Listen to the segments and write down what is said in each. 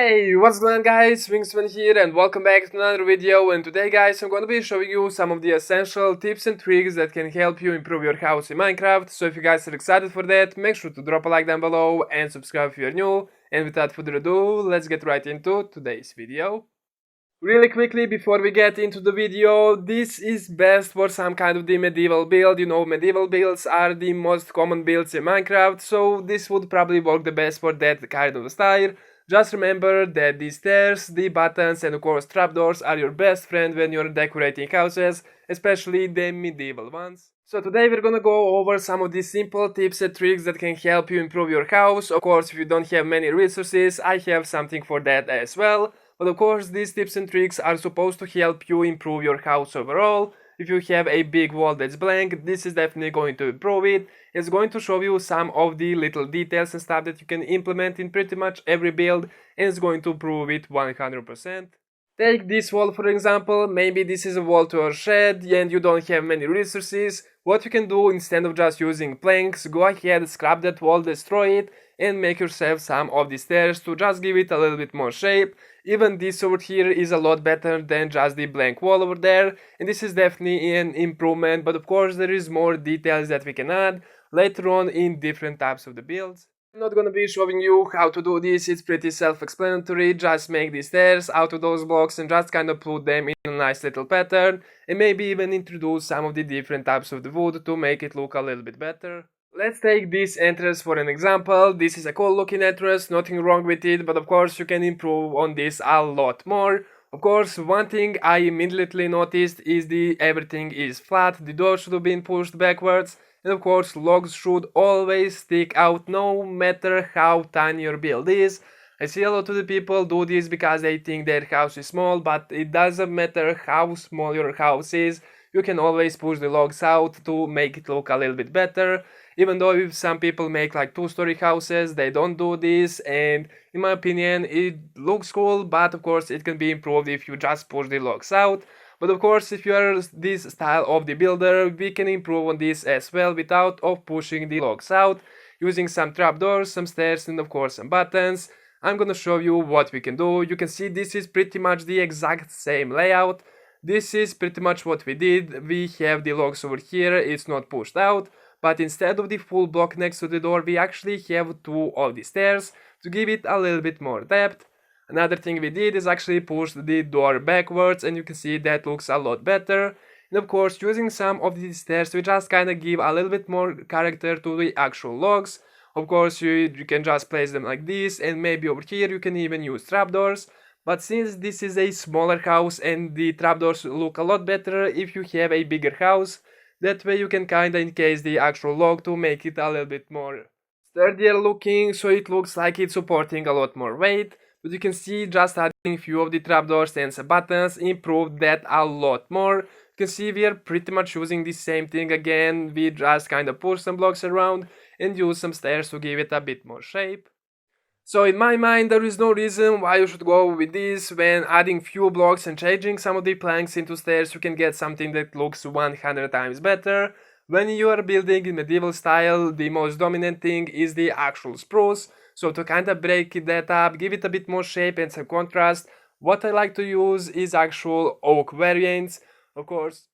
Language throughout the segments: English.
Hey, what's going on guys, Wingsman here and welcome back to another video. And today guys, I'm going to be showing you some of the essential tips and tricks that can help you improve your house in Minecraft. So if you guys are excited for that, make sure to drop a like down below and subscribe if you're new. And without further ado, let's get right into today's video. Really quickly before we get into the video, this is best for some kind of the medieval build. You know, medieval builds are the most common builds in Minecraft, so this would probably work the best for that kind of style. Just remember that the stairs, the buttons and of course trapdoors are your best friend when you're decorating houses, especially the medieval ones. So today we're gonna go over some of the simple tips and tricks that can help you improve your house. Of course, if you don't have many resources, I have something for that as well. But of course, these tips and tricks are supposed to help you improve your house overall. If you have a big wall that's blank, this is definitely going to improve it. It's going to show you some of the little details and stuff that you can implement in pretty much every build, and it's going to improve it 100%. Take this wall for example. Maybe this is a wall to your shed and you don't have many resources. What you can do, instead of just using planks, go ahead, scrap that wall, destroy it, and make yourself some of the stairs to just give it a little bit more shape. Even this over here is a lot better than just the blank wall over there, and this is definitely an improvement, but of course there is more details that we can add later on in different types of the builds. I'm not gonna be showing you how to do this, it's pretty self-explanatory. Just make the stairs out of those blocks and just kind of put them in a nice little pattern, and maybe even introduce some of the different types of the wood to make it look a little bit better. Let's take this entrance for an example. This is a cool looking entrance, nothing wrong with it, but of course you can improve on this a lot more. Of course, one thing I immediately noticed is everything is flat, the door should have been pushed backwards, and of course logs should always stick out no matter how tiny your build is. I see a lot of the people do this because they think their house is small, but it doesn't matter how small your house is, you can always push the logs out to make it look a little bit better. Even though if some people make like two-story houses, they don't do this, and in my opinion it looks cool, but of course it can be improved if you just push the logs out. But of course, if you are this style of the builder, we can improve on this as well without pushing the logs out, using some trapdoors, some stairs and of course some buttons. I'm gonna show you what we can do. You can see this is pretty much the exact same layout. This is pretty much what we did. We have the logs over here, it's not pushed out. But instead of the full block next to the door, we actually have two of the stairs to give it a little bit more depth. Another thing we did is actually push the door backwards, and you can see that looks a lot better. And of course, using some of these stairs, we just kind of give a little bit more character to the actual logs. Of course, you can just place them like this, and maybe over here you can even use trapdoors. But since this is a smaller house and the trapdoors look a lot better if you have a bigger house, that way you can kinda encase the actual log to make it a little bit more sturdier looking, so it looks like it's supporting a lot more weight. But you can see just adding few of the trapdoors and some buttons improved that a lot more. You can see we are pretty much using the same thing again, we just kinda push some blocks around and use some stairs to give it a bit more shape. So in my mind there is no reason why you should go with this. When adding few blocks and changing some of the planks into stairs, you can get something that looks 100 times better. When you are building in medieval style, the most dominant thing is the actual spruce. So to kind of break that up, give it a bit more shape and some contrast, what I like to use is actual oak variants. Of course,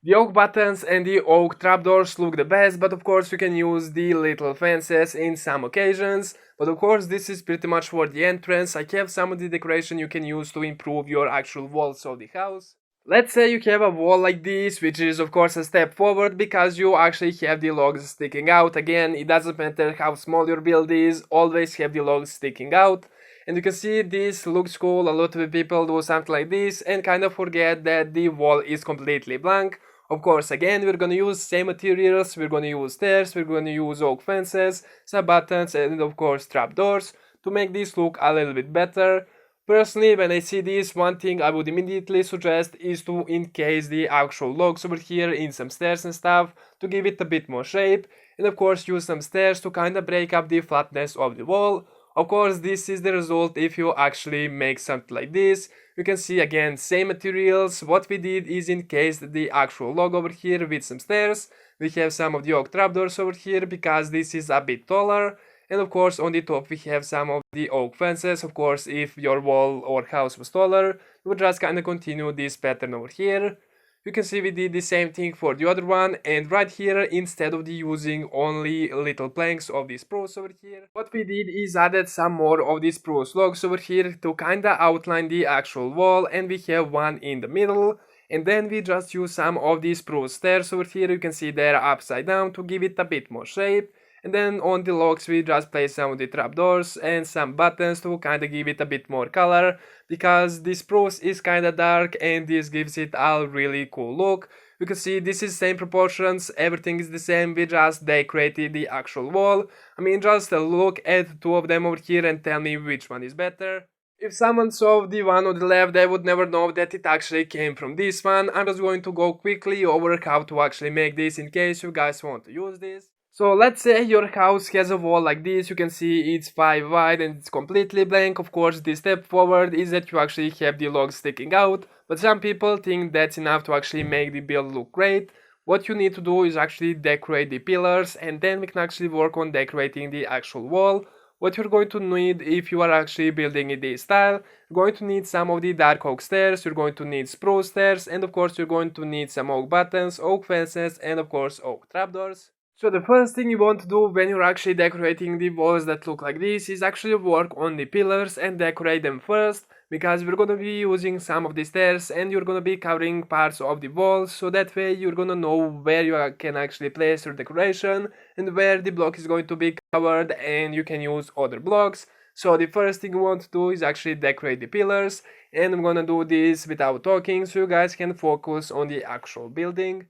the oak buttons and the oak trapdoors look the best, but of course you can use the little fences in some occasions. But of course this is pretty much for the entrance. I have some of the decoration you can use to improve your actual walls of the house. Let's say you have a wall like this, which is of course a step forward because you actually have the logs sticking out. Again, it doesn't matter how small your build is, always have the logs sticking out. And you can see this looks cool. A lot of people do something like this and kind of forget that the wall is completely blank. Of course, again, we're gonna use same materials, we're gonna use stairs, we're gonna use oak fences, some buttons and of course trapdoors to make this look a little bit better. Personally, when I see this, one thing I would immediately suggest is to encase the actual logs over here in some stairs and stuff to give it a bit more shape, and of course use some stairs to kinda break up the flatness of the wall. Of course, this is the result if you actually make something like this. You can see again, same materials. What we did is encase the actual log over here with some stairs. We have some of the oak trapdoors over here because this is a bit taller. And of course on the top we have some of the oak fences. Of course if your wall or house was taller, you would just kinda continue this pattern over here. You can see we did the same thing for the other one, and right here, instead of using only little planks of the spruce over here, what we did is added some more of the spruce logs over here to kinda outline the actual wall, and we have one in the middle. And then we just use some of these spruce stairs over here. You can see they're upside down to give it a bit more shape. And then on the logs we just place some of the trapdoors and some buttons to kinda give it a bit more color, because this spruce is kinda dark and this gives it a really cool look. You can see this is same proportions, everything is the same, we just decorated the actual wall. I mean, just look at two of them over here and tell me which one is better. If someone saw the one on the left, they would never know that it actually came from this one. I'm just going to go quickly over how to actually make this in case you guys want to use this. So let's say your house has a wall like this. You can see it's 5 wide and it's completely blank. Of course, the step forward is that you actually have the logs sticking out, but some people think that's enough to actually make the build look great. What you need to do is actually decorate the pillars, and then we can actually work on decorating the actual wall. What you're going to need if you are actually building in this style, you're going to need some of the dark oak stairs, you're going to need spruce stairs, and of course you're going to need some oak buttons, oak fences, and of course oak trapdoors. So the first thing you want to do when you're actually decorating the walls that look like this is actually work on the pillars and decorate them first, because we're gonna be using some of the stairs and you're gonna be covering parts of the walls, so that way you're gonna know where you can actually place your decoration and where the block is going to be covered, and you can use other blocks. So the first thing you want to do is actually decorate the pillars, and I'm gonna do this without talking so you guys can focus on the actual building.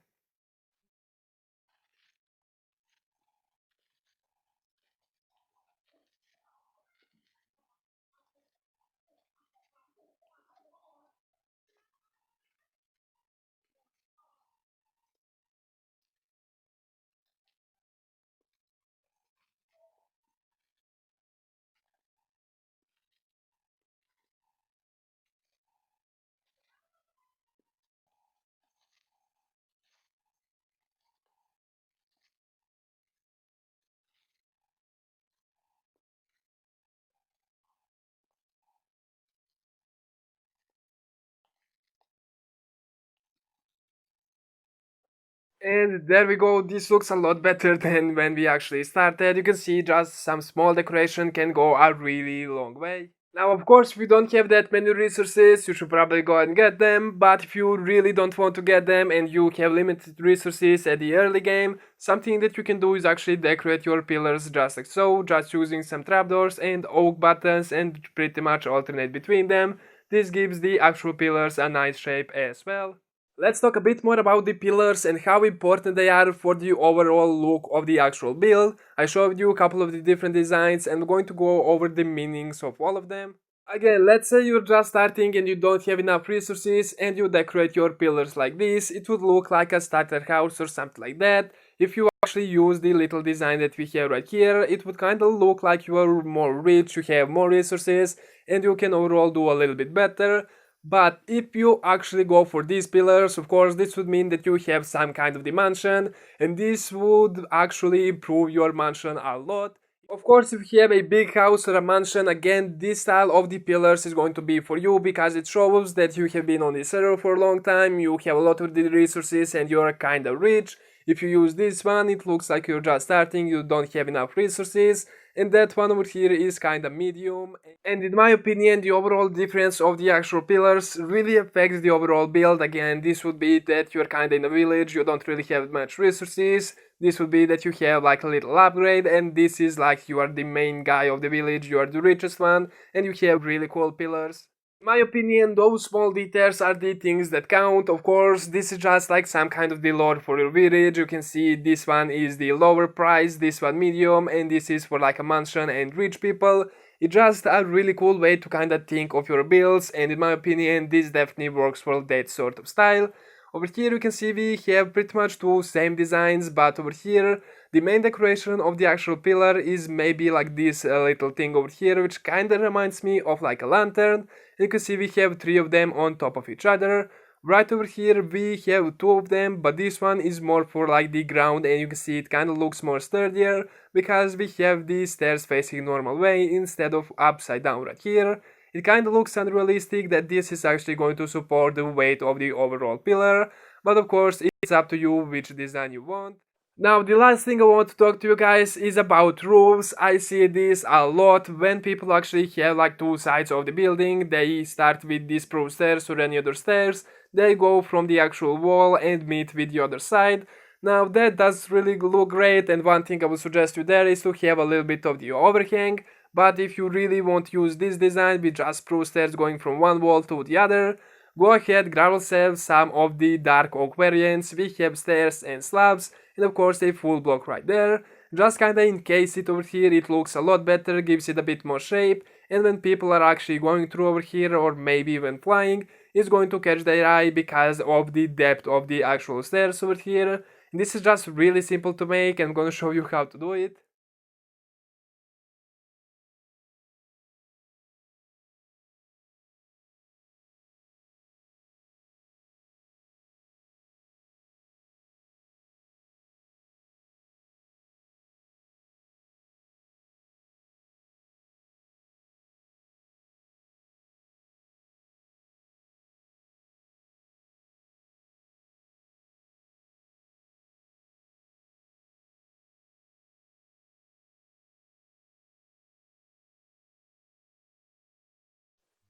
And there we go, this looks a lot better than when we actually started. You can see just some small decoration can go a really long way. Now of course if you don't have that many resources, you should probably go and get them, but if you really don't want to get them and you have limited resources at the early game, something that you can do is actually decorate your pillars just like so, just using some trapdoors and oak buttons and pretty much alternate between them. This gives the actual pillars a nice shape as well. Let's talk a bit more about the pillars and how important they are for the overall look of the actual build. I showed you a couple of the different designs and I'm going to go over the meanings of all of them. Again, let's say you're just starting and you don't have enough resources and you decorate your pillars like this. It would look like a starter house or something like that. If you actually use the little design that we have right here, it would kind of look like you are more rich, you have more resources, and you can overall do a little bit better. But if you actually go for these pillars, of course, this would mean that you have some kind of dimension, and this would actually improve your mansion a lot. Of course, if you have a big house or a mansion, again, this style of the pillars is going to be for you, because it shows that you have been on the server for a long time, you have a lot of the resources, and you're kinda rich. If you use this one, it looks like you're just starting, you don't have enough resources, and that one over here is kinda medium. And in my opinion, the overall difference of the actual pillars really affects the overall build. Again, this would be that you're kinda in a village, you don't really have much resources. This would be that you have like a little upgrade, and this is like you are the main guy of the village, you are the richest one, and you have really cool pillars. In my opinion, those small details are the things that count. Of course, this is just like some kind of the lore for your village. You can see this one is the lower price, this one medium, and this is for like a mansion and rich people. It's just a really cool way to kind of think of your builds, and in my opinion, this definitely works for that sort of style. Over here you can see we have pretty much two same designs, but over here the main decoration of the actual pillar is maybe like this little thing over here, which kinda reminds me of like a lantern. You can see we have three of them on top of each other. Right over here we have two of them, but this one is more for like the ground, and you can see it kind of looks more sturdier because we have these stairs facing normal way instead of upside down right here. It kind of looks unrealistic that this is actually going to support the weight of the overall pillar, but of course it's up to you which design you want. Now the last thing I want to talk to you guys is about roofs. I see this a lot when people actually have like two sides of the building. They start with these pro stairs or any other stairs. They go from the actual wall and meet with the other side. Now that does really look great, and one thing I would suggest you there is to have a little bit of the overhang. But if you really want to use this design with just pro stairs going from one wall to the other, go ahead, grab yourself some of the dark oak variants. We have stairs and slabs, and of course a full block right there. Just kinda encase it over here, it looks a lot better, gives it a bit more shape, and when people are actually going through over here or maybe even flying, it's going to catch their eye because of the depth of the actual stairs over here. And this is just really simple to make, and I'm gonna show you how to do it.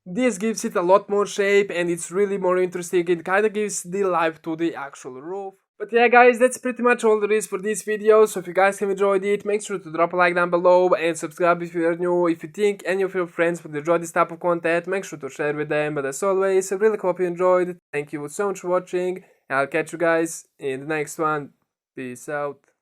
This gives it a lot more shape and it's really more interesting. It kinda gives the life to the actual roof. But yeah guys, that's pretty much all there is for this video. So if you guys have enjoyed it, make sure to drop a like down below and subscribe if you are new. If you think any of your friends would enjoy this type of content, make sure to share with them. But as always, I really hope you enjoyed. Thank you so much for watching, and I'll catch you guys in the next one. Peace out.